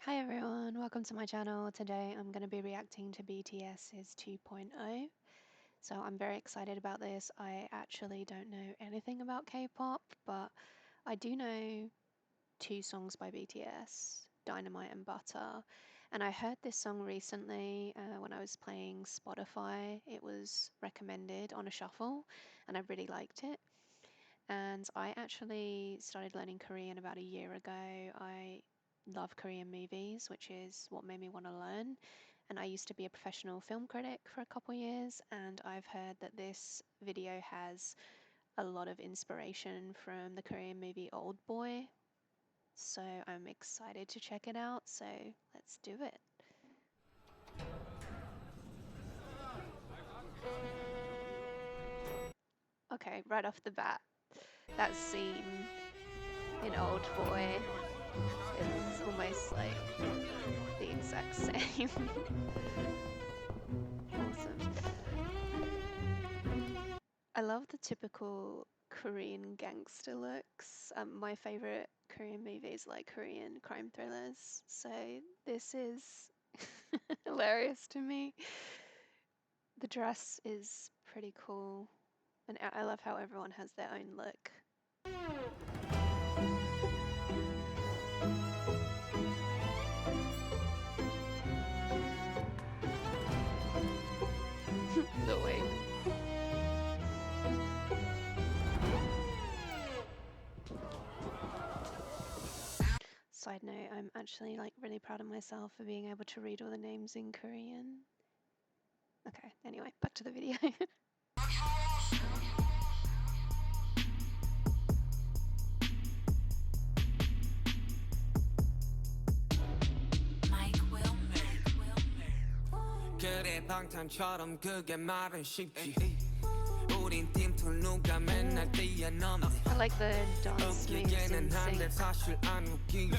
Hi everyone, welcome to my channel. Today I'm going to be reacting to BTS's 2.0. So I'm very excited about this. I actually don't know anything about K-pop, but I do know two songs by BTS, Dynamite and Butter. And I heard this song recently when I was playing Spotify. It was recommended on a shuffle and I really liked it. And I actually started learning Korean about a year ago. I love Korean movies, which is what made me want to learn. And I used to be a professional film critic for a couple years, and I've heard that this video has a lot of inspiration from the Korean movie Old Boy. So I'm excited to check it out. So let's do it. Okay, right off the bat, that scene in Old Boy is almost like the exact same. Awesome. I love the typical Korean gangster looks. My favorite Korean movies like Korean crime thrillers, so this is hilarious to me. The dress is pretty cool, and I love how everyone has their own look. The wig. Side note, I'm actually like really proud of myself for being able to read all the names in Korean. Okay, anyway, back to the video. 그래 방탄처럼 그게 말은 쉽지 우린 팀툴 누가 맨날 뛰어넘네 I like the dance moves in 웃기게는 한데 sync. 사실 안 웃기지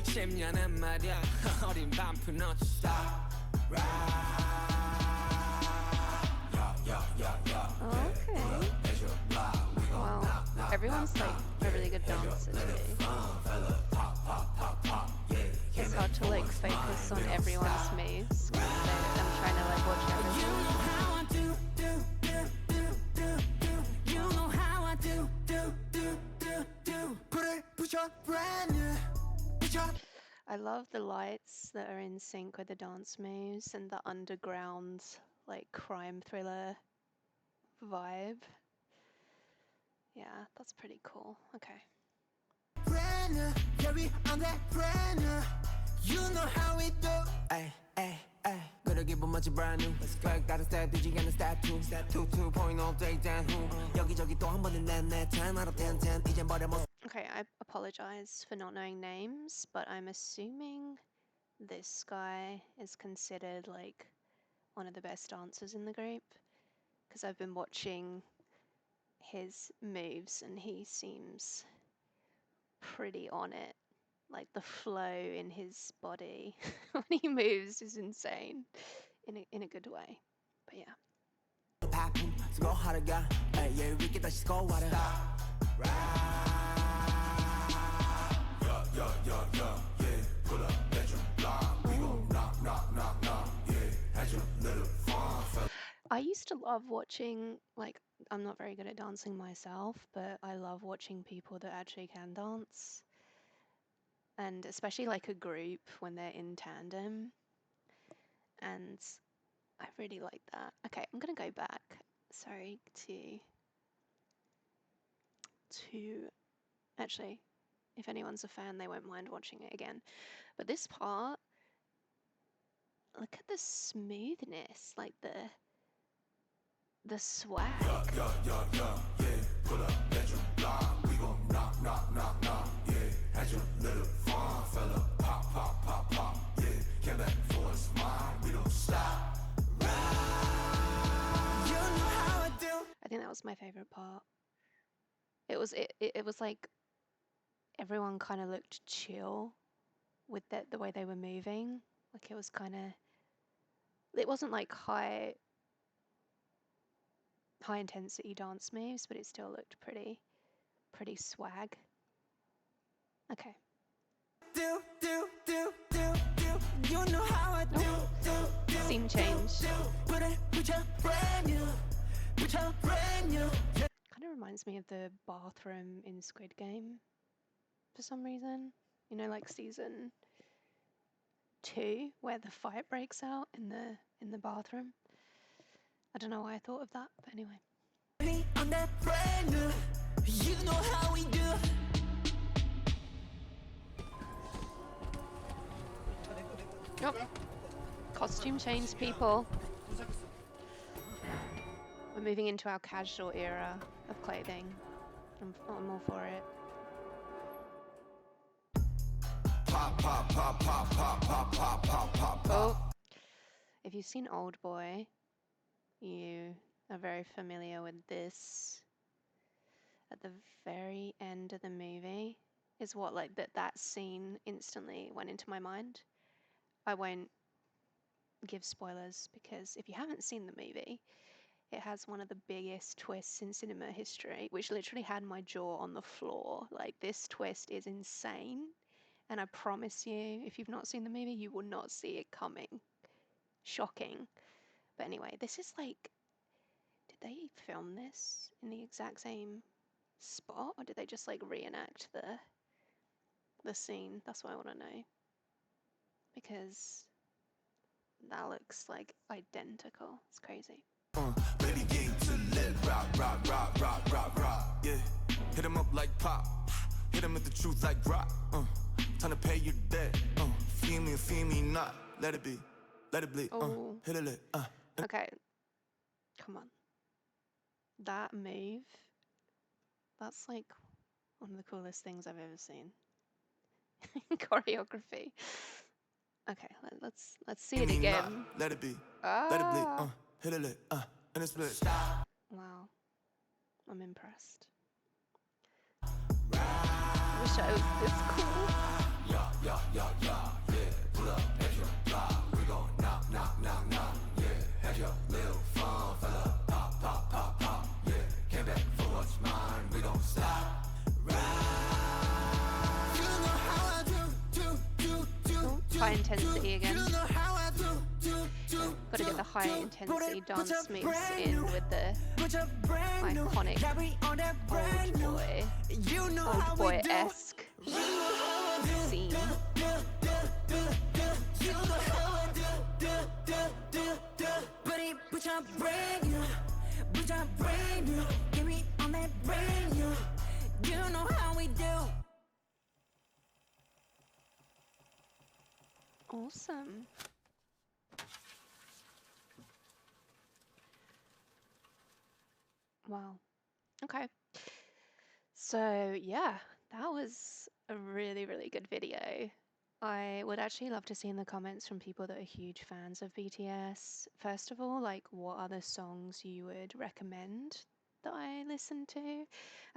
10년은 말야 어린 반프 너지 stop Okay. Wow. Everyone's like a really good dancer today. It's hard to like focus on everyone's moves. So I'm trying to like watch everything. I love the lights that are in sync with the dance moves and the underground like crime thriller vibe. Yeah, that's pretty cool. Okay. 그래 기분 멋지 brand new 다른 스타일 뒤지 않는 스타투 2.0 take down 후 여기저기 또 한 번은 내 10 out of 10 10 이젠 버려 못 Okay, I apologize for not knowing names, but I'm assuming this guy is considered like one of the best dancers in the group because I've been watching his moves and he seems pretty on it. Like the flow in his body when he moves is insane in a good way. But yeah. 바쁨 수고하러 가 예의 있게 다시 스코어하라 I used to love watching, like, I'm not very good at dancing myself, but I love watching people that actually can dance. And especially like a group when they're in tandem. And I really like that. Okay, I'm gonna go back, sorry, to actually, if anyone's a fan, they won't mind watching it again. But this part, look at the smoothness, like the swag. pull up let you blind we gon' knock yeah had your little fun fella pop yeah came back for a smile we don't stop you know how I do I think that was my favorite part. It was like everyone kind of looked chill with the way they were moving. Like it was kind of, it wasn't like high intensity dance moves, but it still looked pretty swag. Okay. do You know how I do, Scene change. Put your brand new, put your brand new. Kind of reminds me of the bathroom in Squid Game for some reason. You know, like season 2, where the fight breaks out in the bathroom. I don't know why I thought of that, but anyway. On that brand new, you know how we do. Yep. Costume change, people. We're moving into our casual era of clothing. I'm all for it. Pop, pop, pop, pop, pop, pop, pop, pop, pop, pop. Oh, if you've seen Old Boy, you are very familiar with this. At the very end of the movie is what like that scene instantly went into my mind. I won't give spoilers because if you haven't seen the movie, it has one of the biggest twists in cinema history, which literally had my jaw on the floor. Like, this twist is insane. And I promise you, if you've not seen the movie, you will not see it coming. Shocking. But anyway, this is like, did they film this in the exact same spot, or did they just like reenact the scene? That's what I want to know. Because that looks like identical. It's crazy. Baby game to let rock, rock, rock, rock, rock, rock. Yeah, hit him up like pop. Hit him with the truth like rock. Time to pay your debt. Feel me not. Let it be, let it bleed. Oh. Hit it lit. Okay. Come on. That move, that's like one of the coolest things I've ever seen. Choreography. Okay, let's see it again. Let it be, let it bleed. Ah. Hit it lit. And it's split. Wow. I'm impressed. I wish I was this cool. Yeah. Pull up at your block. We gon' knock, knock, knock, knock. Yeah, have your little fun, fella. Pop, pop, pop, pop. Yeah, came back for what's mine. We gon' stop. You know how I do. High intensity again. You know how I do. Gotta get the high intensity dance moves in with the iconic old boy-esque scene. Put your brand new, put your brand new, give me on that brand new. You know how we do. Awesome. Wow. Okay. So yeah, that was a really, really good video. I would actually love to see in the comments from people that are huge fans of BTS. First of all, like, what other songs you would recommend that I listen to?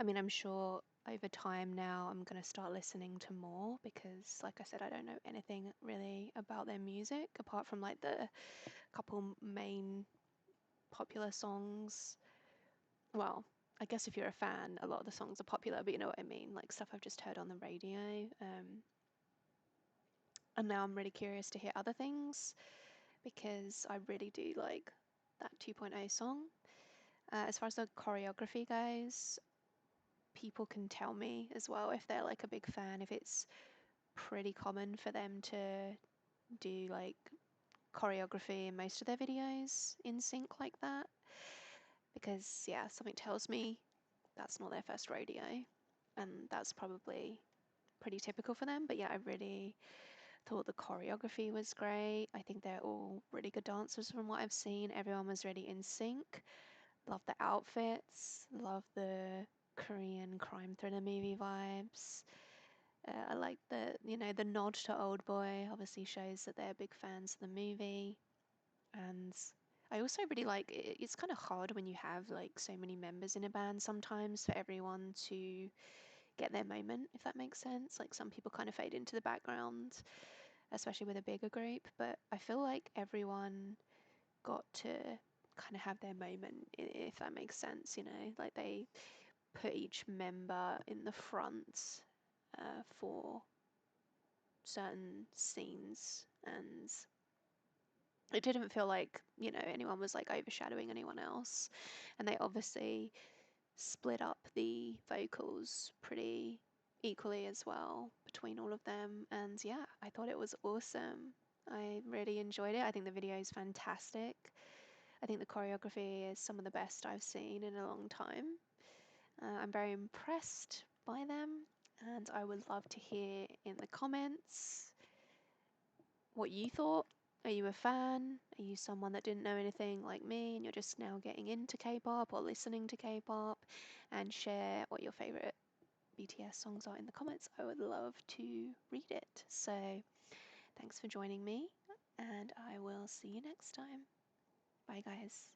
I mean, I'm sure over time now I'm going to start listening to more because, like I said, I don't know anything really about their music apart from like the couple main popular songs. Well, I guess if you're a fan, a lot of the songs are popular, but you know what I mean, like stuff I've just heard on the radio. And now I'm really curious to hear other things because I really do like that 2.0 song. As far as the choreography goes, people can tell me as well if they're like a big fan, if it's pretty common for them to do like choreography in most of their videos in sync like that. Because, yeah, something tells me that's not their first rodeo, and that's probably pretty typical for them. But yeah, I really thought the choreography was great. I think they're all really good dancers from what I've seen. Everyone was really in sync. Love the outfits. Love the Korean crime thriller movie vibes. I like the nod to Old Boy obviously shows that they're big fans of the movie. And I also really like it's kind of hard when you have like so many members in a band sometimes for everyone to get their moment, if that makes sense. Like some people kind of fade into the background, especially with a bigger group, but I feel like everyone got to kind of have their moment, if that makes sense, like they put each member in the front for certain scenes, and it didn't feel like, anyone was like overshadowing anyone else. And they obviously split up the vocals pretty equally as well between all of them. And yeah, I thought it was awesome. I really enjoyed it. I think the video is fantastic. I think the choreography is some of the best I've seen in a long time. I'm very impressed by them, and I would love to hear in the comments what you thought. Are you a fan? Are you someone that didn't know anything like me and you're just now getting into K-pop or listening to K-pop? And share what your favorite BTS songs are in the comments. I would love to read it. So thanks for joining me, and I will see you next time. Bye, guys.